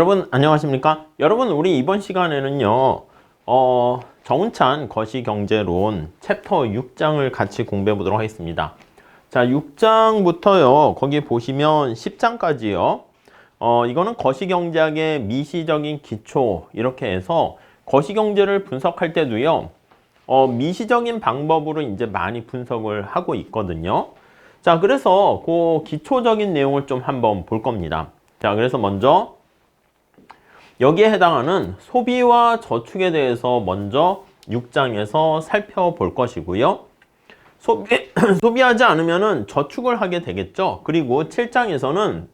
여러분 안녕하십니까? 여러분 우리 이번 시간에는요 정운찬 거시경제론 챕터 6장을 같이 공부해 보도록 하겠습니다. 자, 6장부터요 거기 보시면 10장까지요 이거는 거시경제학의 미시적인 기초 이렇게 해서 거시경제를 분석할 때도요 미시적인 방법으로 이제 많이 분석을 하고 있거든요. 자, 그래서 그 기초적인 내용을 좀 한번 볼 겁니다. 자, 그래서 먼저 여기에 해당하는 소비와 저축에 대해서 먼저 6장에서 살펴볼 것이고요. 소비하지 않으면 저축을 하게 되겠죠. 그리고 7장에서는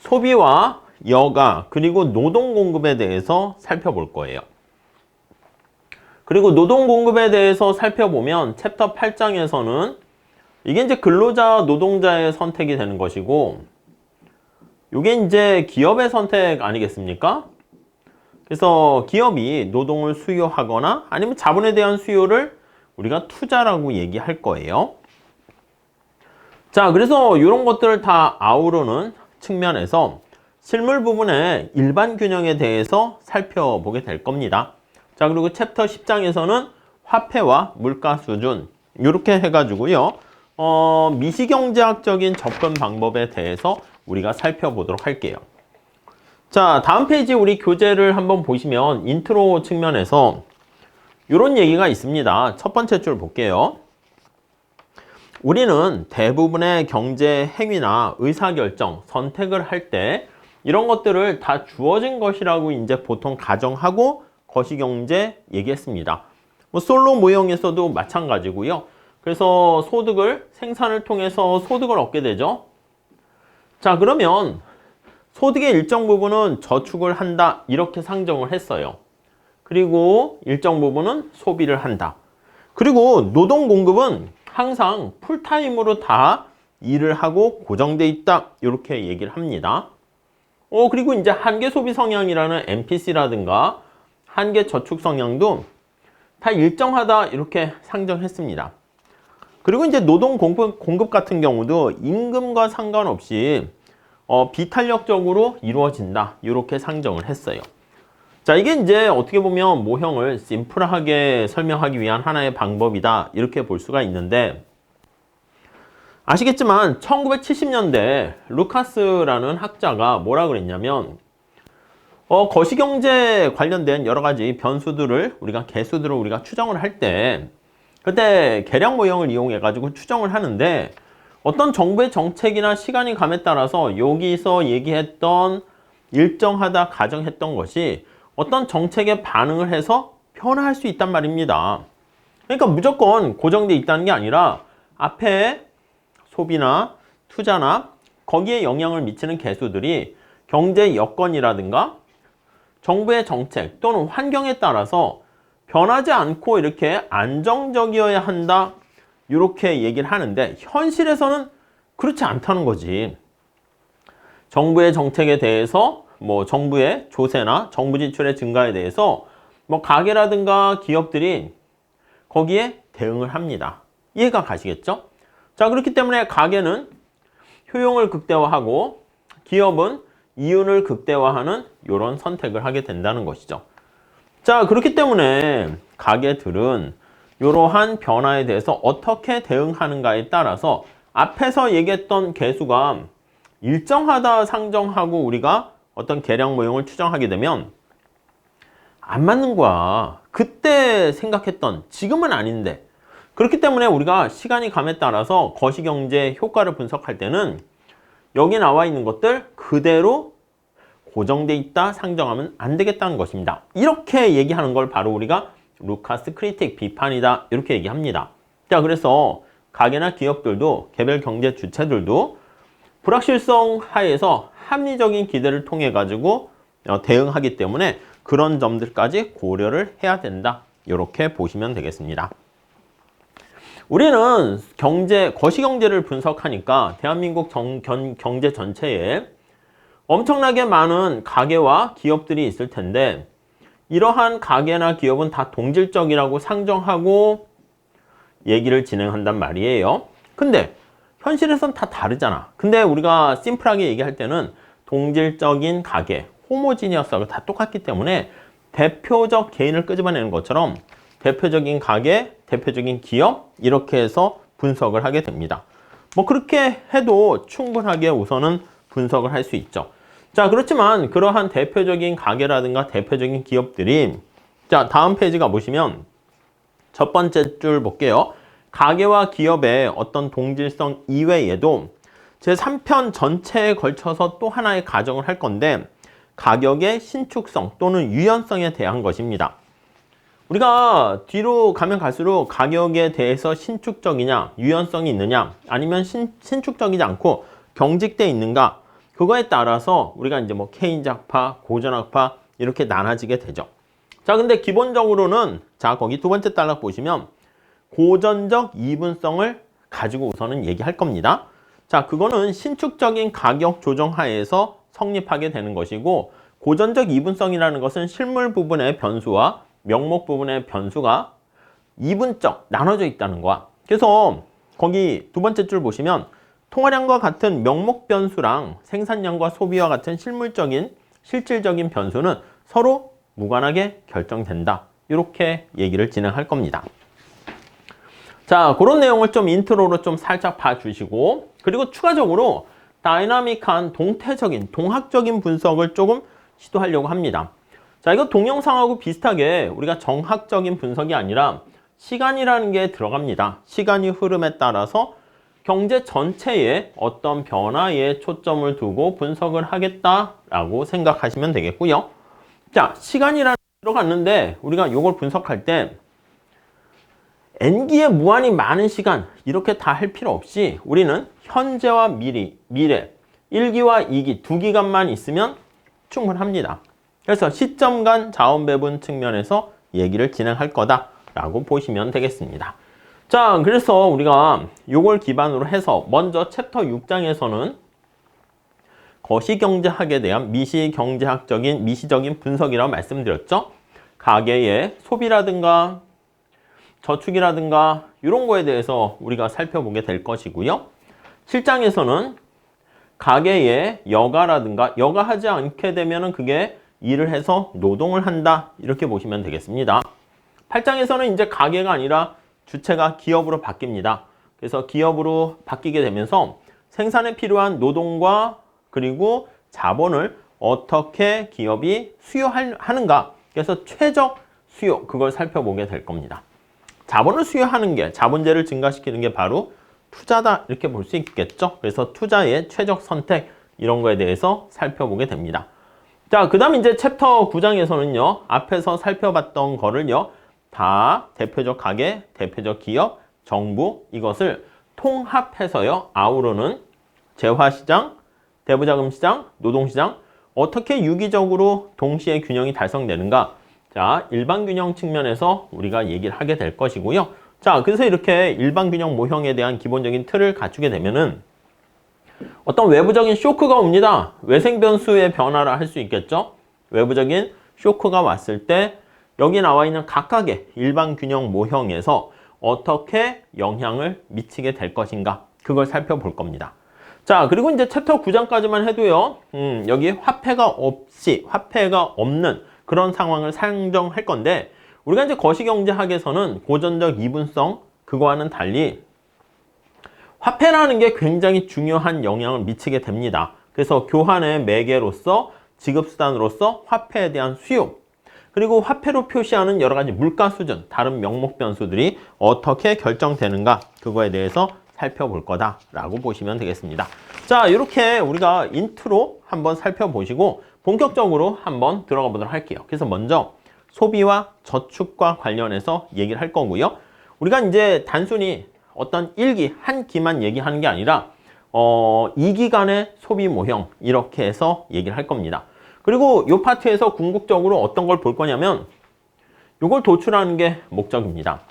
소비와 여가 그리고 노동 공급에 대해서 살펴볼 거예요. 그리고 노동 공급에 대해서 살펴보면 챕터 8장에서는 이게 이제 근로자, 노동자의 선택이 되는 것이고 이게 이제 기업의 선택 아니겠습니까? 그래서 기업이 노동을 수요하거나 아니면 자본에 대한 수요를 우리가 투자라고 얘기할 거예요. 자, 그래서 이런 것들을 다 아우르는 측면에서 실물 부분의 일반 균형에 대해서 살펴보게 될 겁니다. 자, 그리고 챕터 10장에서는 화폐와 물가 수준 이렇게 해가지고요 미시경제학적인 접근 방법에 대해서 우리가 살펴보도록 할게요. 자, 다음 페이지 우리 교재를 한번 보시면 인트로 측면에서 이런 얘기가 있습니다. 첫 번째 줄 볼게요. 우리는 대부분의 경제 행위나 의사결정, 선택을 할 때 이런 것들을 다 주어진 것이라고 이제 보통 가정하고 거시경제 얘기했습니다. 뭐 솔로 모형에서도 마찬가지고요. 그래서 소득을 생산을 통해서 소득을 얻게 되죠. 자, 그러면 소득의 일정 부분은 저축을 한다 이렇게 상정을 했어요. 그리고 일정 부분은 소비를 한다. 그리고 노동 공급은 항상 풀타임으로 다 일을 하고 고정돼 있다 이렇게 얘기를 합니다. 그리고 이제 한계 소비 성향이라는 MPC라든가 한계 저축 성향도 다 일정하다 이렇게 상정했습니다. 그리고 이제 노동 공급 같은 경우도 임금과 상관없이 비탄력적으로 이루어진다 이렇게 상정을 했어요. 자, 이게 이제 어떻게 보면 모형을 심플하게 설명하기 위한 하나의 방법이다 이렇게 볼 수가 있는데, 아시겠지만 1970년대 루카스라는 학자가 뭐라 그랬냐면 거시경제 관련된 여러 가지 변수들을 개수들을 우리가 추정을 할 때 그때 계량 모형을 이용해 가지고 추정을 하는데 어떤 정부의 정책이나 시간이 감에 따라서 여기서 얘기했던 일정하다 가정했던 것이 어떤 정책에 반응을 해서 변화할 수 있단 말입니다. 그러니까 무조건 고정돼 있다는 게 아니라 앞에 소비나 투자나 거기에 영향을 미치는 개수들이 경제 여건이라든가 정부의 정책 또는 환경에 따라서 변하지 않고 이렇게 안정적이어야 한다 이렇게 얘기를 하는데, 현실에서는 그렇지 않다는 거지. 정부의 정책에 대해서 정부의 조세나 정부 지출의 증가에 대해서 가계라든가 기업들이 거기에 대응을 합니다. 이해가 가시겠죠? 자, 그렇기 때문에 가계는 효용을 극대화하고 기업은 이윤을 극대화하는 이런 선택을 하게 된다는 것이죠. 자, 그렇기 때문에 가게들은 이러한 변화에 대해서 어떻게 대응하는가에 따라서 앞에서 얘기했던 개수가 일정하다 상정하고 우리가 어떤 계량 모형을 추정하게 되면 안 맞는 거야. 그때 생각했던, 지금은 아닌데. 그렇기 때문에 우리가 시간이 감에 따라서 거시경제 효과를 분석할 때는 여기 나와 있는 것들 그대로 고정돼 있다 상정하면 안 되겠다는 것입니다. 이렇게 얘기하는 걸 바로 우리가 루카스 크리틱 비판이다 이렇게 얘기합니다. 자, 그래서 가게나 기업들도 개별 경제 주체들도 불확실성 하에서 합리적인 기대를 통해 가지고 대응하기 때문에 그런 점들까지 고려를 해야 된다 이렇게 보시면 되겠습니다. 우리는 거시경제를 분석하니까 대한민국 경제 전체에 엄청나게 많은 가게와 기업들이 있을 텐데 이러한 가게나 기업은 다 동질적이라고 상정하고 얘기를 진행한단 말이에요. 근데 현실에선 다 다르잖아. 근데 우리가 심플하게 얘기할 때는 동질적인 가계, 호모지니어스하고 다 똑같기 때문에 대표적 개인을 끄집어내는 것처럼 대표적인 가계, 대표적인 기업 이렇게 해서 분석을 하게 됩니다. 뭐 그렇게 해도 충분하게 우선은 분석을 할 수 있죠. 자, 그렇지만 그러한 대표적인 가계라든가 대표적인 기업들이 자, 다음 페이지가 보시면 첫 번째 줄 볼게요. 가계와 기업의 어떤 동질성 이외에도 제3편 전체에 걸쳐서 또 하나의 가정을 할 건데 가격의 신축성 또는 유연성에 대한 것입니다. 우리가 뒤로 가면 갈수록 가격에 대해서 신축적이냐, 유연성이 있느냐, 아니면 신축적이지 않고 경직돼 있는가, 그거에 따라서 우리가 이제 뭐 케인즈학파, 고전학파 이렇게 나눠지게 되죠. 자, 근데 기본적으로는 자, 거기 두 번째 단락 보시면 고전적 이분성을 가지고 우선은 얘기할 겁니다. 자, 그거는 신축적인 가격 조정 하에서 성립하게 되는 것이고 고전적 이분성이라는 것은 실물 부분의 변수와 명목 부분의 변수가 이분적 나눠져 있다는 거야. 그래서 거기 두 번째 줄 보시면 통화량과 같은 명목 변수랑 생산량과 소비와 같은 실질적인 변수는 서로 무관하게 결정된다. 이렇게 얘기를 진행할 겁니다. 자, 그런 내용을 좀 인트로로 좀 살짝 봐주시고 그리고 추가적으로 다이나믹한 동태적인, 동학적인 분석을 조금 시도하려고 합니다. 자, 이거 동영상하고 비슷하게 우리가 정학적인 분석이 아니라 시간이라는 게 들어갑니다. 시간의 흐름에 따라서 경제 전체에 어떤 변화에 초점을 두고 분석을 하겠다라고 생각하시면 되겠고요. 자, 시간이라는 게 들어갔는데 우리가 이걸 분석할 때 N기에 무한히 많은 시간 이렇게 다 할 필요 없이 우리는 현재와 미래 1기와 2기, 2기간만 있으면 충분합니다. 그래서 시점 간 자원 배분 측면에서 얘기를 진행할 거다라고 보시면 되겠습니다. 자, 그래서 우리가 이걸 기반으로 해서 먼저 챕터 6장에서는 거시경제학에 대한 미시적인 분석이라고 말씀드렸죠. 가계의 소비라든가 저축이라든가 이런 거에 대해서 우리가 살펴보게 될 것이고요. 7장에서는 가계의 여가라든가 여가하지 않게 되면 그게 일을 해서 노동을 한다 이렇게 보시면 되겠습니다. 8장에서는 이제 가계가 아니라 주체가 기업으로 바뀝니다. 그래서 기업으로 바뀌게 되면서 생산에 필요한 노동과 그리고 자본을 어떻게 기업이 수요하는가, 그래서 최적 수요 그걸 살펴보게 될 겁니다. 자본을 수요하는 게, 자본재를 증가시키는 게 바로 투자다 이렇게 볼 수 있겠죠. 그래서 투자의 최적 선택 이런 거에 대해서 살펴보게 됩니다. 자, 그 다음 이제 챕터 9장에서는요 앞에서 살펴봤던 거를요 다 대표적 가계, 대표적 기업, 정부 이것을 통합해서요 아우르는 재화시장, 대부자금시장, 노동시장 어떻게 유기적으로 동시에 균형이 달성되는가, 자, 일반균형 측면에서 우리가 얘기를 하게 될 것이고요. 자, 그래서 이렇게 일반균형 모형에 대한 기본적인 틀을 갖추게 되면은 어떤 외부적인 쇼크가 옵니다. 외생변수의 변화라 할 수 있겠죠. 외부적인 쇼크가 왔을 때 여기 나와 있는 각각의 일반균형 모형에서 어떻게 영향을 미치게 될 것인가 그걸 살펴볼 겁니다. 자, 그리고 이제 챕터 9장까지만 해도요 여기 화폐가 없는 그런 상황을 상정할 건데 우리가 이제 거시경제학에서는 고전적 이분성 그거와는 달리 화폐라는 게 굉장히 중요한 영향을 미치게 됩니다. 그래서 교환의 매개로서 지급수단으로서 화폐에 대한 수요 그리고 화폐로 표시하는 여러 가지 물가 수준, 다른 명목 변수들이 어떻게 결정되는가 그거에 대해서 살펴볼 거다라고 보시면 되겠습니다. 자, 이렇게 우리가 인트로 한번 살펴보시고 본격적으로 한번 들어가 보도록 할게요. 그래서 먼저 소비와 저축과 관련해서 얘기를 할 거고요. 우리가 이제 단순히 어떤 1기, 한 기만 얘기하는 게 아니라 2기간의 소비 모형 이렇게 해서 얘기를 할 겁니다. 그리고 이 파트에서 궁극적으로 어떤 걸 볼 거냐면 이걸 도출하는 게 목적입니다.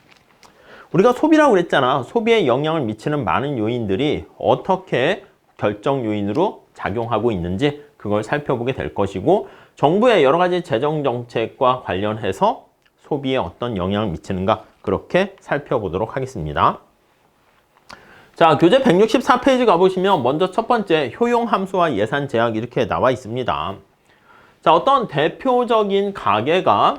우리가 소비라고 그랬잖아. 소비에 영향을 미치는 많은 요인들이 어떻게 결정 요인으로 작용하고 있는지 그걸 살펴보게 될 것이고 정부의 여러 가지 재정 정책과 관련해서 소비에 어떤 영향을 미치는가 그렇게 살펴보도록 하겠습니다. 자, 교재 164페이지 가보시면 먼저 첫 번째 효용함수와 예산 제약 이렇게 나와 있습니다. 자, 어떤 대표적인 가게가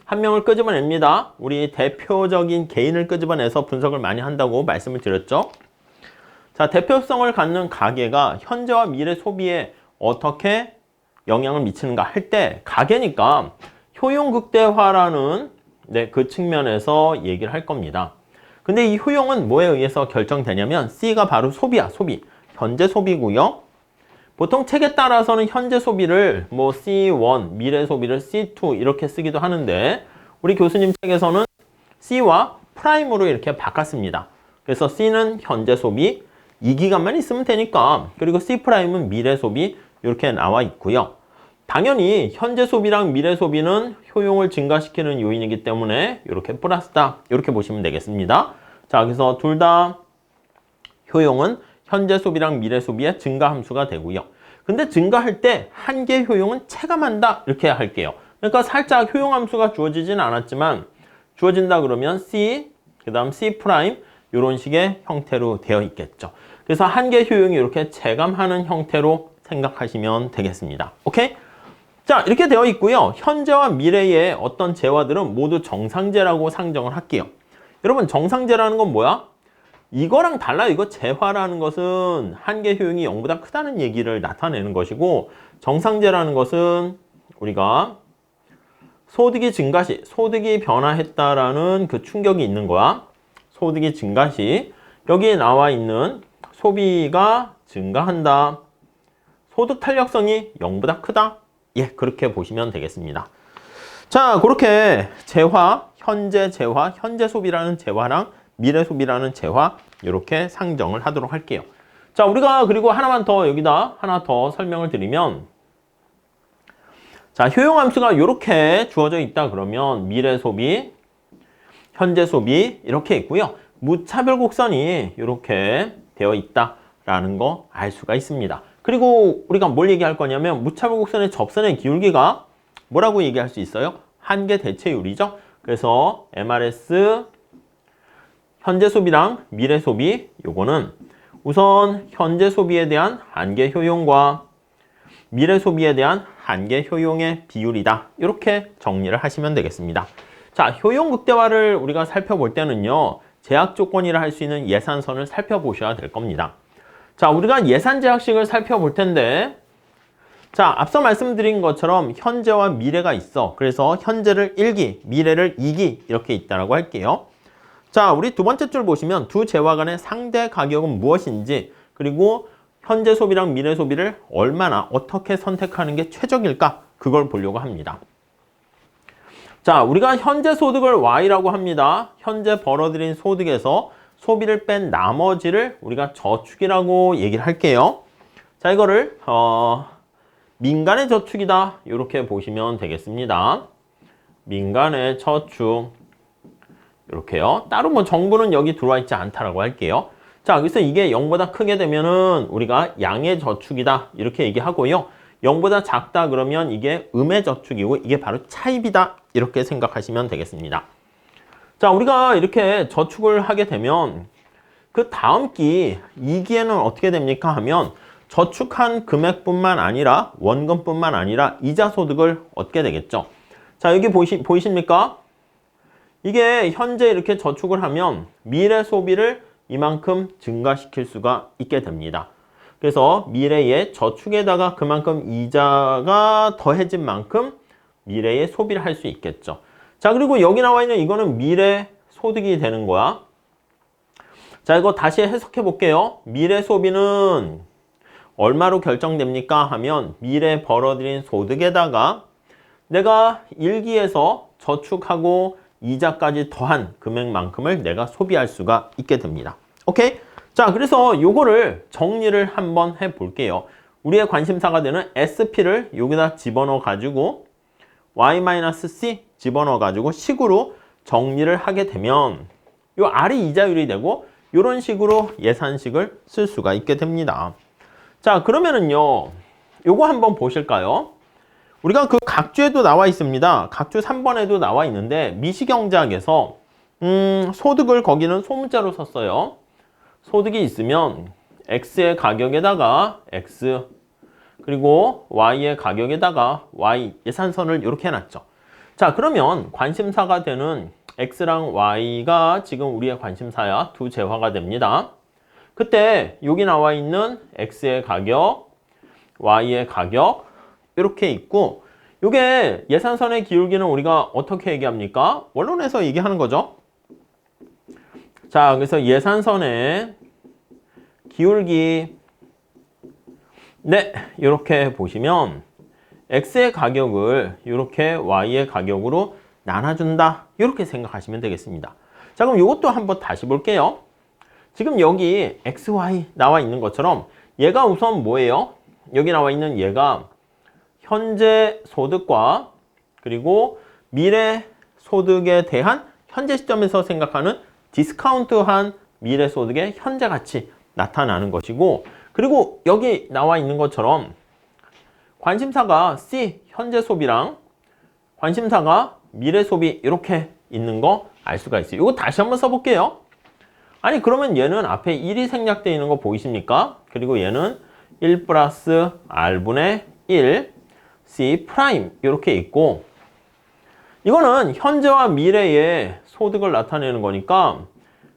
한 명을 끄집어냅니다. 우리 대표적인 개인을 끄집어내서 분석을 많이 한다고 말씀을 드렸죠. 자, 대표성을 갖는 가게가 현재와 미래 소비에 어떻게 영향을 미치는가 할 때 가게니까 효용 극대화라는 그 측면에서 얘기를 할 겁니다. 근데 이 효용은 뭐에 의해서 결정되냐면 C가 바로 소비야, 소비. 현재 소비고요. 보통 책에 따라서는 현재 소비를 뭐 C1, 미래 소비를 C2 이렇게 쓰기도 하는데 우리 교수님 책에서는 C와 프라임으로 이렇게 바꿨습니다. 그래서 C는 현재 소비, 이 기간만 있으면 되니까. 그리고 C 프라임은 미래 소비 이렇게 나와 있고요. 당연히 현재 소비랑 미래 소비는 효용을 증가시키는 요인이기 때문에 이렇게 플러스다 이렇게 보시면 되겠습니다. 자, 그래서 둘 다 효용은 현재 소비랑 미래 소비의 증가 함수가 되고요. 근데 증가할 때 한계 효용은 체감한다 이렇게 할게요. 그러니까 살짝 효용 함수가 주어지진 않았지만 주어진다 그러면 C, 그 다음 C 프라임 이런 식의 형태로 되어 있겠죠. 그래서 한계 효용이 이렇게 체감하는 형태로 생각하시면 되겠습니다. 오케이? 자, 이렇게 되어 있고요. 현재와 미래의 어떤 재화들은 모두 정상재라고 상정을 할게요. 여러분, 정상재라는 건 뭐야? 이거랑 달라요. 이거 재화라는 것은 한계 효용이 0보다 크다는 얘기를 나타내는 것이고, 정상재라는 것은 우리가 소득이 증가 시, 소득이 변화했다라는 그 충격이 있는 거야. 소득이 증가 시 여기에 나와 있는 소비가 증가한다. 소득 탄력성이 0보다 크다. 예, 그렇게 보시면 되겠습니다. 자, 그렇게 재화, 현재 소비라는 재화랑 미래 소비라는 재화 이렇게 상정을 하도록 할게요. 자, 우리가 그리고 하나만 더 여기다 하나 더 설명을 드리면 자, 효용함수가 이렇게 주어져 있다 그러면 미래 소비, 현재 소비 이렇게 있고요. 무차별 곡선이 이렇게 되어 있다라는 거 알 수가 있습니다. 그리고 우리가 뭘 얘기할 거냐면 무차별 곡선의 접선의 기울기가 뭐라고 얘기할 수 있어요? 한계 대체율이죠. 그래서 MRS 현재 소비랑 미래 소비 요거는 우선 현재 소비에 대한 한계 효용과 미래 소비에 대한 한계 효용의 비율이다. 이렇게 정리를 하시면 되겠습니다. 자, 효용 극대화를 우리가 살펴볼 때는요. 제약 조건이라 할 수 있는 예산선을 살펴보셔야 될 겁니다. 자, 우리가 예산 제약식을 살펴볼 텐데 자, 앞서 말씀드린 것처럼 현재와 미래가 있어. 그래서 현재를 1기, 미래를 2기 이렇게 있다라고 할게요. 자, 우리 두 번째 줄 보시면 두 재화 간의 상대 가격은 무엇인지 그리고 현재 소비랑 미래 소비를 얼마나 어떻게 선택하는 게 최적일까? 그걸 보려고 합니다. 자, 우리가 현재 소득을 Y라고 합니다. 현재 벌어들인 소득에서 소비를 뺀 나머지를 우리가 저축이라고 얘기를 할게요. 자, 이거를 민간의 저축이다. 이렇게 보시면 되겠습니다. 민간의 저축. 이렇게요. 따로 뭐 정부는 여기 들어와 있지 않다라고 할게요. 자, 그래서 이게 0보다 크게 되면은 우리가 양의 저축이다. 이렇게 얘기하고요. 0보다 작다 그러면 이게 음의 저축이고 이게 바로 차입이다. 이렇게 생각하시면 되겠습니다. 자, 우리가 이렇게 저축을 하게 되면 그 다음 기, 2기에는 어떻게 됩니까 하면 저축한 금액뿐만 아니라 원금뿐만 아니라 이자 소득을 얻게 되겠죠. 자, 여기 보이십니까? 이게 현재 이렇게 저축을 하면 미래 소비를 이만큼 증가시킬 수가 있게 됩니다. 그래서 미래의 저축에다가 그만큼 이자가 더해진 만큼 미래의 소비를 할 수 있겠죠. 자, 그리고 여기 나와 있는 이거는 미래 소득이 되는 거야. 자, 이거 다시 해석해 볼게요. 미래 소비는 얼마로 결정됩니까 하면 미래 벌어들인 소득에다가 내가 1기에서 저축하고 이자까지 더한 금액만큼을 내가 소비할 수가 있게 됩니다. 오케이? 자, 그래서 요거를 정리를 한번 해 볼게요. 우리의 관심사가 되는 SP를 여기다 집어넣어 가지고 Y-C 집어넣어 가지고 식으로 정리를 하게 되면 요 R이 이자율이 되고 이런 식으로 예산식을 쓸 수가 있게 됩니다. 자, 그러면은요. 요거 한번 보실까요? 우리가 그 각주에도 나와 있습니다. 각주 3번에도 나와 있는데 미시경제학에서 소득을 거기는 소문자로 썼어요. 소득이 있으면 X의 가격에다가 X 그리고 Y의 가격에다가 Y 예산선을 이렇게 해놨죠. 자, 그러면 관심사가 되는 X랑 Y가 지금 우리의 관심사야. 두 재화가 됩니다. 그때 여기 나와 있는 X의 가격, Y의 가격 이렇게 있고 이게 예산선의 기울기는 우리가 어떻게 얘기합니까? 원론에서 얘기하는 거죠. 자, 그래서 예산선의 기울기 네, 이렇게 보시면 X의 가격을 이렇게 Y의 가격으로 나눠준다. 이렇게 생각하시면 되겠습니다. 자, 그럼 이것도 한번 다시 볼게요. 지금 여기 X, Y 나와 있는 것처럼 얘가 우선 뭐예요? 여기 나와 있는 얘가 현재 소득과 그리고 미래 소득에 대한 현재 시점에서 생각하는 디스카운트한 미래 소득의 현재 가치 나타나는 것이고 그리고 여기 나와 있는 것처럼 관심사가 C 현재 소비랑 관심사가 미래 소비 이렇게 있는 거 알 수가 있어요. 이거 다시 한번 써볼게요. 아니 그러면 얘는 앞에 1이 생략되어 있는 거 보이십니까? 그리고 얘는 1 플러스 R분의 1 C 프라임 이렇게 있고 이거는 현재와 미래의 소득을 나타내는 거니까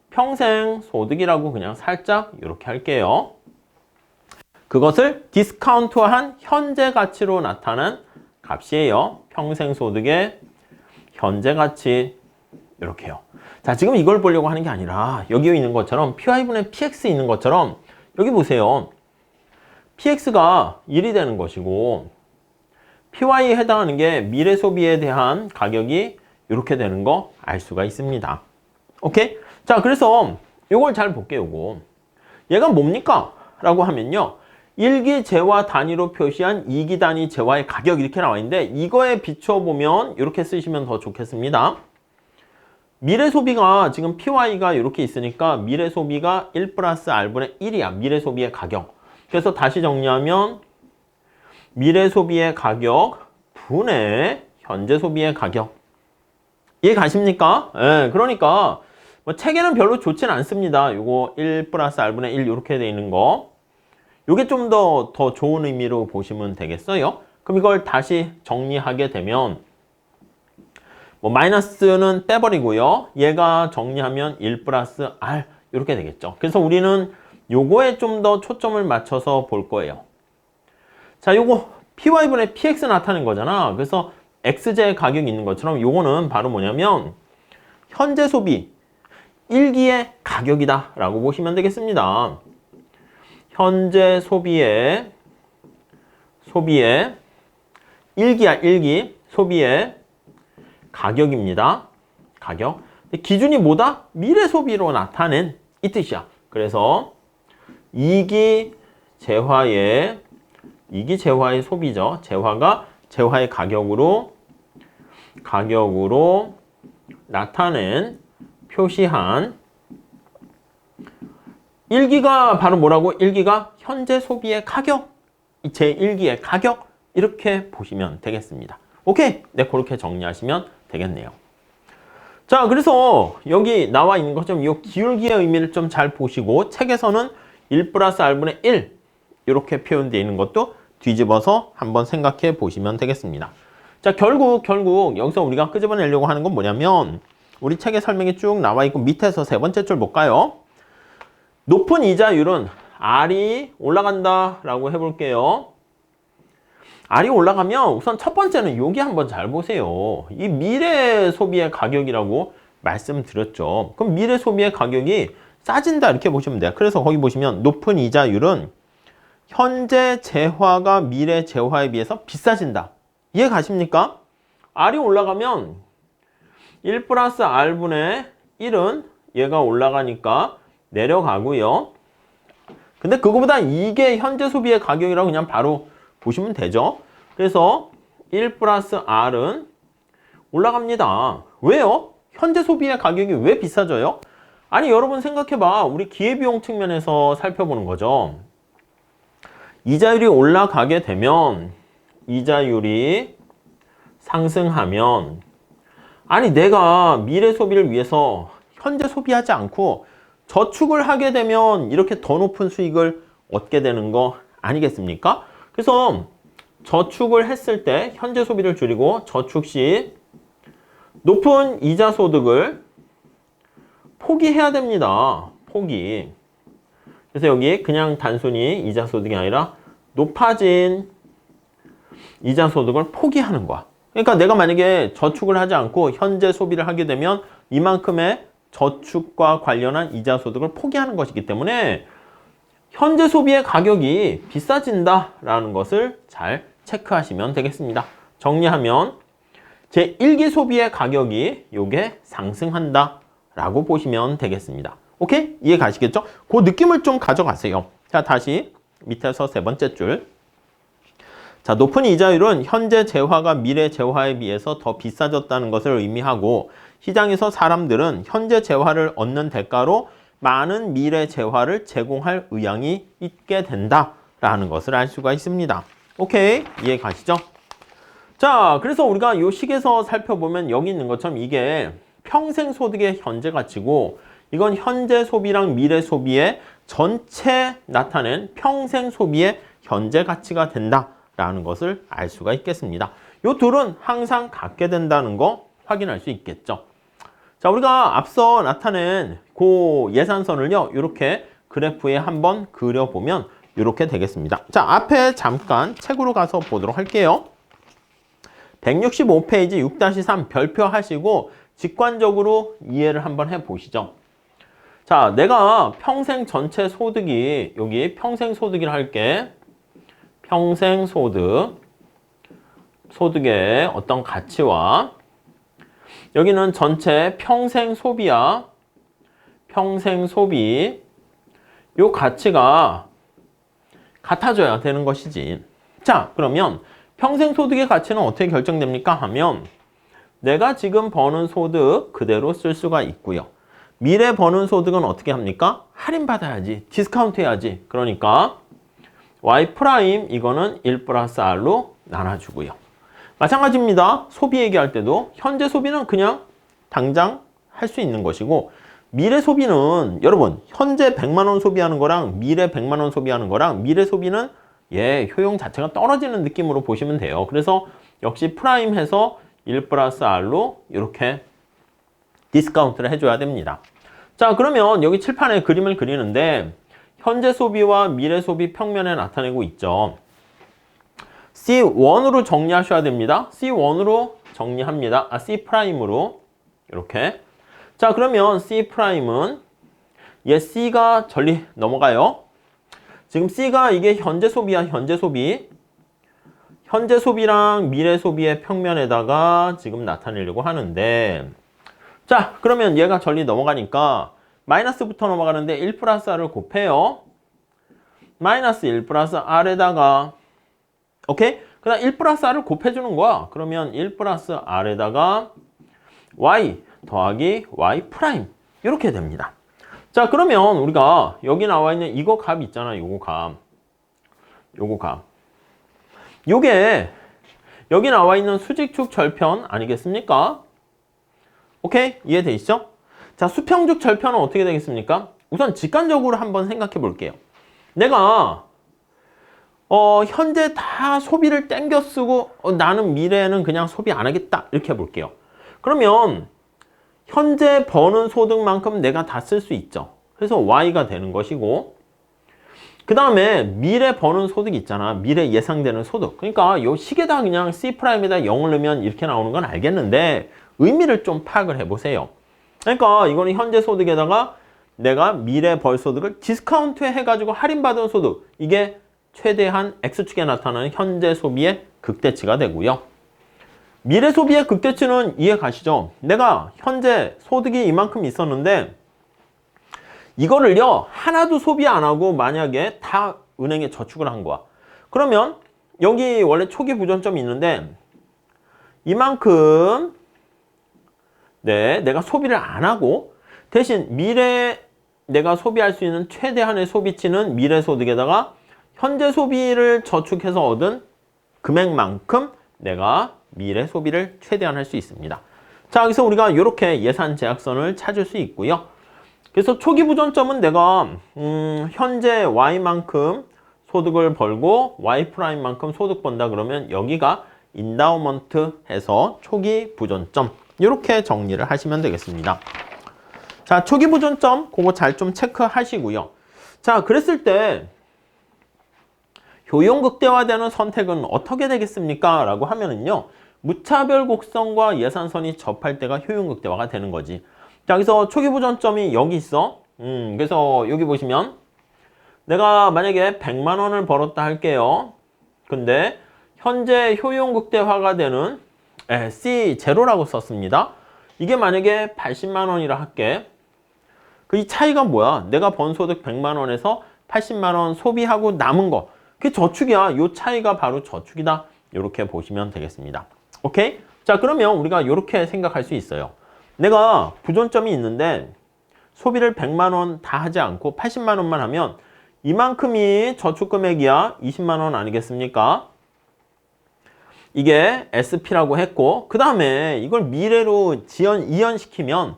평생 소득이라고 그냥 살짝 이렇게 할게요. 그것을 디스카운트한 현재 가치로 나타난 값이에요. 평생 소득의 현재 가치 이렇게요. 자, 지금 이걸 보려고 하는 게 아니라 여기 있는 것처럼 PY분의 PX 있는 것처럼 여기 보세요. PX가 1이 되는 것이고 PY에 해당하는 게 미래 소비에 대한 가격이 이렇게 되는 거 알 수가 있습니다. 오케이? 자, 그래서 이걸 잘 볼게요. 요거. 얘가 뭡니까? 라고 하면요. 1기 재화 단위로 표시한 2기 단위 재화의 가격 이렇게 나와 있는데 이거에 비춰보면 이렇게 쓰시면 더 좋겠습니다. 미래 소비가 지금 PY가 이렇게 있으니까 미래 소비가 1 플러스 R분의 1이야. 미래 소비의 가격. 그래서 다시 정리하면 미래 소비의 가격 분의 현재 소비의 가격. 이해 가십니까? 예, 그러니까 뭐 책에는 별로 좋진 않습니다. 요거 1 플러스 R분의 1 이렇게 돼 있는 거. 요게 좀 더 좋은 의미로 보시면 되겠어요. 그럼 이걸 다시 정리하게 되면 뭐 마이너스는 빼버리고요. 얘가 정리하면 1 플러스 R 이렇게 되겠죠. 그래서 우리는 요거에 좀 더 초점을 맞춰서 볼 거예요. 자, 요거 PY분의 PX 나타낸 거잖아. 그래서 X제 가격이 있는 것처럼 요거는 바로 뭐냐면 현재 소비 1기의 가격이다 라고 보시면 되겠습니다. 현재 소비의 1기야 1기 소비의 가격입니다. 가격. 기준이 뭐다? 미래 소비로 나타낸 이 뜻이야. 그래서 2기 재화의 소비죠. 재화가 재화의 가격으로 나타낸 표시한 1기가 바로 뭐라고? 1기가 현재 소비의 가격, 제1기의 가격 이렇게 보시면 되겠습니다. 오케이? 네, 그렇게 정리하시면 되겠네요. 자, 그래서 여기 나와 있는 것처럼 이 기울기의 의미를 좀 잘 보시고 책에서는 1 플러스 R분의 1 이렇게 표현되어 있는 것도 뒤집어서 한번 생각해 보시면 되겠습니다. 자, 결국 여기서 우리가 끄집어내려고 하는 건 뭐냐면 우리 책에 설명이 쭉 나와 있고 밑에서 세 번째 줄 볼까요? 높은 이자율은 R이 올라간다 라고 해볼게요. R이 올라가면 우선 첫 번째는 여기 한번 잘 보세요. 이 미래 소비의 가격이라고 말씀드렸죠. 그럼 미래 소비의 가격이 싸진다 이렇게 보시면 돼요. 그래서 거기 보시면 높은 이자율은 현재 재화가 미래 재화에 비해서 비싸진다. 이해 가십니까? R이 올라가면 1 플러스 R분의 1은 얘가 올라가니까 내려가고요. 근데 그거보다 이게 현재 소비의 가격이라고 그냥 바로 보시면 되죠. 그래서 1 플러스 R은 올라갑니다. 왜요? 현재 소비의 가격이 왜 비싸져요? 아니 여러분 생각해봐. 우리 기회비용 측면에서 살펴보는 거죠. 이자율이 올라가게 되면 이자율이 상승하면 아니 내가 미래 소비를 위해서 현재 소비하지 않고 저축을 하게 되면 이렇게 더 높은 수익을 얻게 되는 거 아니겠습니까? 그래서 저축을 했을 때 현재 소비를 줄이고 저축 시 높은 이자 소득을 포기해야 됩니다. 포기. 그래서 여기 그냥 단순히 이자 소득이 아니라 높아진 이자 소득을 포기하는 거야. 그러니까 내가 만약에 저축을 하지 않고 현재 소비를 하게 되면 이만큼의 저축과 관련한 이자 소득을 포기하는 것이기 때문에 현재 소비의 가격이 비싸진다라는 것을 잘 체크하시면 되겠습니다. 정리하면 제1기 소비의 가격이 요게 상승한다라고 보시면 되겠습니다. 오케이? 이해 가시겠죠? 그 느낌을 좀 가져가세요. 자, 다시 밑에서 세 번째 줄. 자, 높은 이자율은 현재 재화가 미래 재화에 비해서 더 비싸졌다는 것을 의미하고 시장에서 사람들은 현재 재화를 얻는 대가로 많은 미래 재화를 제공할 의향이 있게 된다라는 것을 알 수가 있습니다. 오케이? 이해 가시죠? 자, 그래서 우리가 이 식에서 살펴보면 여기 있는 것처럼 이게 평생 소득의 현재 가치고 이건 현재 소비랑 미래 소비의 전체 나타낸 평생 소비의 현재 가치가 된다라는 것을 알 수가 있겠습니다. 이 둘은 항상 같게 된다는 거 확인할 수 있겠죠. 자, 우리가 앞서 나타낸 그 예산선을요, 이렇게 그래프에 한번 그려보면 이렇게 되겠습니다. 자, 앞에 잠깐 책으로 가서 보도록 할게요. 165페이지 6-3 별표 하시고 직관적으로 이해를 한번 해보시죠. 자, 내가 평생 전체 소득이 여기 평생 소득이라 할게. 평생 소득, 소득의 어떤 가치와 여기는 전체 평생 소비야. 평생 소비. 요 가치가 같아져야 되는 것이지. 자, 그러면 평생 소득의 가치는 어떻게 결정됩니까? 하면 내가 지금 버는 소득 그대로 쓸 수가 있고요. 미래 버는 소득은 어떻게 합니까? 할인받아야지. 디스카운트 해야지. 그러니까 Y 프라임 이거는 1 플러스 R로 나눠주고요. 마찬가지입니다. 소비 얘기할 때도 현재 소비는 그냥 당장 할 수 있는 것이고 미래 소비는 여러분 현재 100만 원 소비하는 거랑 미래 100만 원 소비하는 거랑 미래 소비는 효용 자체가 떨어지는 느낌으로 보시면 돼요. 그래서 역시 프라임 해서 1 플러스 R로 이렇게 디스카운트를 해줘야 됩니다. 자, 그러면 여기 칠판에 그림을 그리는데 현재 소비와 미래 소비 평면에 나타내고 있죠. C1으로 정리하셔야 됩니다. C1으로 정리합니다. C 프라임으로 이렇게. 자, 그러면 C 프라임은 C가 전리 넘어가요. 지금 C가 이게 현재 소비야, 현재 소비. 현재 소비랑 미래 소비의 평면에다가 지금 나타내려고 하는데 자, 그러면 얘가 전리 넘어가니까 마이너스부터 넘어가는데 1 플러스 R을 곱해요. 마이너스 1 플러스 R에다가 오케이? 그 다음 1 플러스 R을 곱해주는 거야. 그러면 1 플러스 R에다가 Y 더하기 Y 프라임 이렇게 됩니다. 자, 그러면 우리가 여기 나와 있는 이거 값 있잖아. 요거 값. 요거 값. 요게 여기 나와 있는 수직축 절편 아니겠습니까? 오케이? 이해되시죠? 자, 수평축 절편은 어떻게 되겠습니까? 우선 직관적으로 한번 생각해 볼게요. 내가 현재 다 소비를 땡겨 쓰고 나는 미래에는 그냥 소비 안 하겠다 이렇게 해볼게요. 그러면 현재 버는 소득만큼 내가 다 쓸 수 있죠. 그래서 Y가 되는 것이고 그 다음에 미래 버는 소득 있잖아. 미래 예상되는 소득. 그러니까 이 식에다 그냥 C'에다 0을 넣으면 이렇게 나오는 건 알겠는데 의미를 좀 파악을 해보세요. 그러니까 이거는 현재 소득에다가 내가 미래 벌 소득을 디스카운트 해가지고 할인받은 소득. 이게 최대한 X축에 나타나는 현재 소비의 극대치가 되고요. 미래 소비의 극대치는 이해 가시죠? 내가 현재 소득이 이만큼 있었는데 이거를요 하나도 소비 안 하고 만약에 다 은행에 저축을 한 거야. 그러면 여기 원래 초기 부전점이 있는데 이만큼 내가 소비를 안 하고 대신 미래 내가 소비할 수 있는 최대한의 소비치는 미래 소득에다가 현재 소비를 저축해서 얻은 금액만큼 내가 미래 소비를 최대한 할 수 있습니다. 자, 여기서 우리가 이렇게 예산 제약선을 찾을 수 있고요. 그래서 초기 부전점은 내가 현재 Y만큼 소득을 벌고 Y'만큼 소득 번다 그러면 여기가 인다우먼트 해서 초기 부전점 이렇게 정리를 하시면 되겠습니다. 자, 초기 부전점 그거 잘 좀 체크하시고요. 자, 그랬을 때 효용 극대화되는 선택은 어떻게 되겠습니까? 라고 하면은요. 무차별 곡선과 예산선이 접할 때가 효용 극대화가 되는 거지. 자, 그래서 초기 부전점이 여기 있어. 그래서 여기 보시면 내가 만약에 100만 원을 벌었다 할게요. 근데 현재 효용 극대화가 되는 C0라고 썼습니다. 이게 만약에 80만 원이라 할게. 그 이 차이가 뭐야? 내가 번 소득 100만 원에서 80만 원 소비하고 남은 거. 그게 저축이야. 요 차이가 바로 저축이다. 이렇게 보시면 되겠습니다. 오케이? 자, 그러면 우리가 이렇게 생각할 수 있어요. 내가 부전점이 있는데 소비를 100만 원 다 하지 않고 80만 원만 하면 이만큼이 저축 금액이야. 20만 원 아니겠습니까? 이게 SP라고 했고 그 다음에 이걸 미래로 이연시키면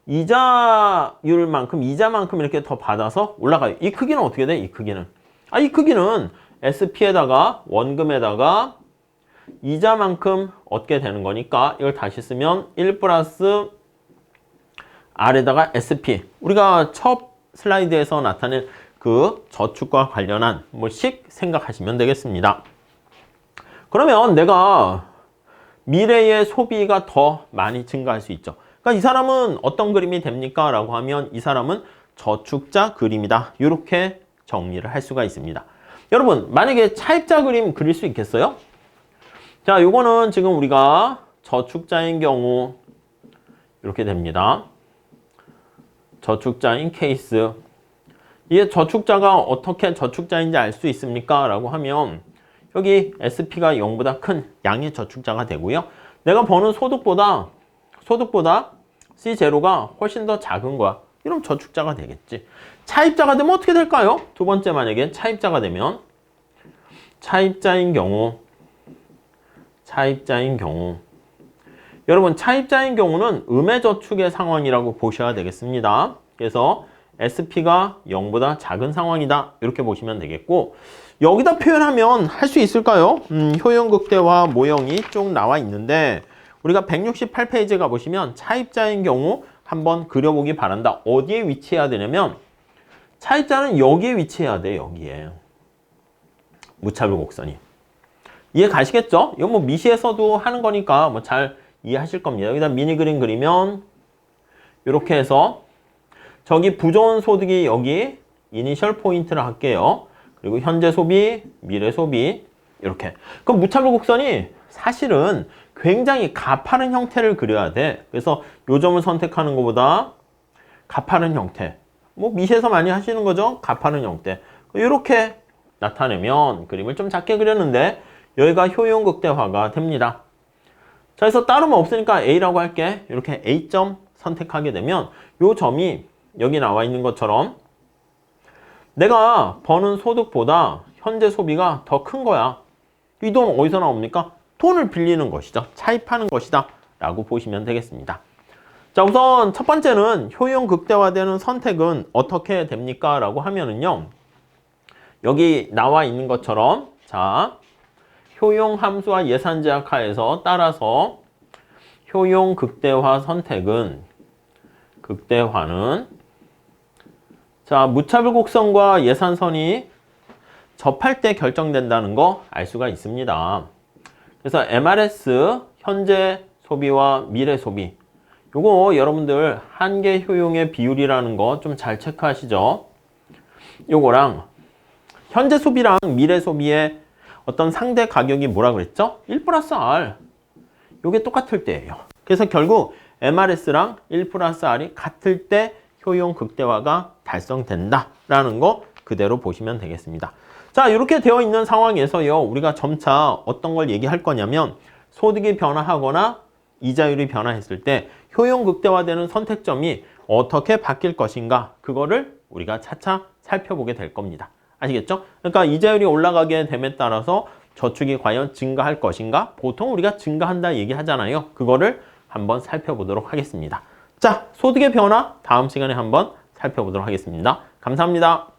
이자율만큼 이자만큼 이렇게 더 받아서 올라가요. 이 크기는 어떻게 돼? 이 크기는 이 크기는 SP에다가 원금에다가 이자만큼 얻게 되는 거니까 이걸 다시 쓰면 1 플러스 R에다가 SP 우리가 첫 슬라이드에서 나타낸 그 저축과 관련한 뭐씩 생각하시면 되겠습니다. 그러면 내가 미래의 소비가 더 많이 증가할 수 있죠. 그러니까 이 사람은 어떤 그림이 됩니까? 라고 하면 이 사람은 저축자 그림이다. 이렇게 정리를 할 수가 있습니다. 여러분 만약에 차입자 그림 그릴 수 있겠어요? 자, 요거는 지금 우리가 저축자인 경우 이렇게 됩니다. 저축자인 케이스. 이게 저축자가 어떻게 저축자인지 알 수 있습니까? 라고 하면 여기 SP가 0보다 큰 양의 저축자가 되고요. 내가 버는 소득보다 C0가 훨씬 더 작은 거야. 이러면 저축자가 되겠지. 차입자가 되면 어떻게 될까요? 두 번째 만약에 차입자가 되면 차입자인 경우 여러분 차입자인 경우는 음해저축의 상황이라고 보셔야 되겠습니다. 그래서 SP가 0보다 작은 상황이다. 이렇게 보시면 되겠고 여기다 표현하면 할 수 있을까요? 효용 극대화 모형이 쭉 나와 있는데 우리가 168페이지에 가보시면 차입자인 경우 한번 그려보기 바란다. 어디에 위치해야 되냐면 차입자는 여기에 위치해야 돼. 여기에. 무차별 곡선이. 이해 가시겠죠? 이건 뭐 미시에서도 하는 거니까 뭐 잘 이해하실 겁니다. 여기다 미니 그림 그리면 이렇게 해서 저기 부존 소득이 여기 이니셜 포인트를 할게요. 그리고 현재 소비, 미래 소비 이렇게. 그럼 무차별 곡선이 사실은 굉장히 가파른 형태를 그려야 돼. 그래서 요 점을 선택하는 것보다 가파른 형태. 뭐 미시에서 많이 하시는 거죠? 가파른 형태. 이렇게 나타내면 그림을 좀 작게 그렸는데 여기가 효용 극대화가 됩니다. 자, 그래서 다름은 없으니까 A라고 할게. 이렇게 A점 선택하게 되면 요 점이 여기 나와 있는 것처럼 내가 버는 소득보다 현재 소비가 더 큰 거야. 이 돈 어디서 나옵니까? 돈을 빌리는 것이죠. 차입하는 것이다. 라고 보시면 되겠습니다. 자, 우선 첫 번째는 효용 극대화되는 선택은 어떻게 됩니까? 라고 하면은요. 여기 나와 있는 것처럼 자, 효용 함수와 예산 제약하에서 따라서 효용 극대화는 자, 무차별 곡선과 예산선이 접할 때 결정된다는 거 알 수가 있습니다. 그래서 MRS 현재 소비와 미래 소비 요거 여러분들 한계 효용의 비율이라는 거 좀 잘 체크하시죠. 요거랑 현재 소비랑 미래 소비의 어떤 상대 가격이 뭐라 그랬죠? 1 플러스 R. 요게 똑같을 때예요. 그래서 결국 MRS랑 1 플러스 R이 같을 때 효용 극대화가 달성된다라는 거 그대로 보시면 되겠습니다. 자, 이렇게 되어 있는 상황에서요. 우리가 점차 어떤 걸 얘기할 거냐면 소득이 변화하거나 이자율이 변화했을 때 효용 극대화되는 선택점이 어떻게 바뀔 것인가 그거를 우리가 차차 살펴보게 될 겁니다. 아시겠죠? 그러니까 이자율이 올라가게 됨에 따라서 저축이 과연 증가할 것인가? 보통 우리가 증가한다 얘기하잖아요. 그거를 한번 살펴보도록 하겠습니다. 자, 소득의 변화 다음 시간에 한번 살펴보도록 하겠습니다. 감사합니다.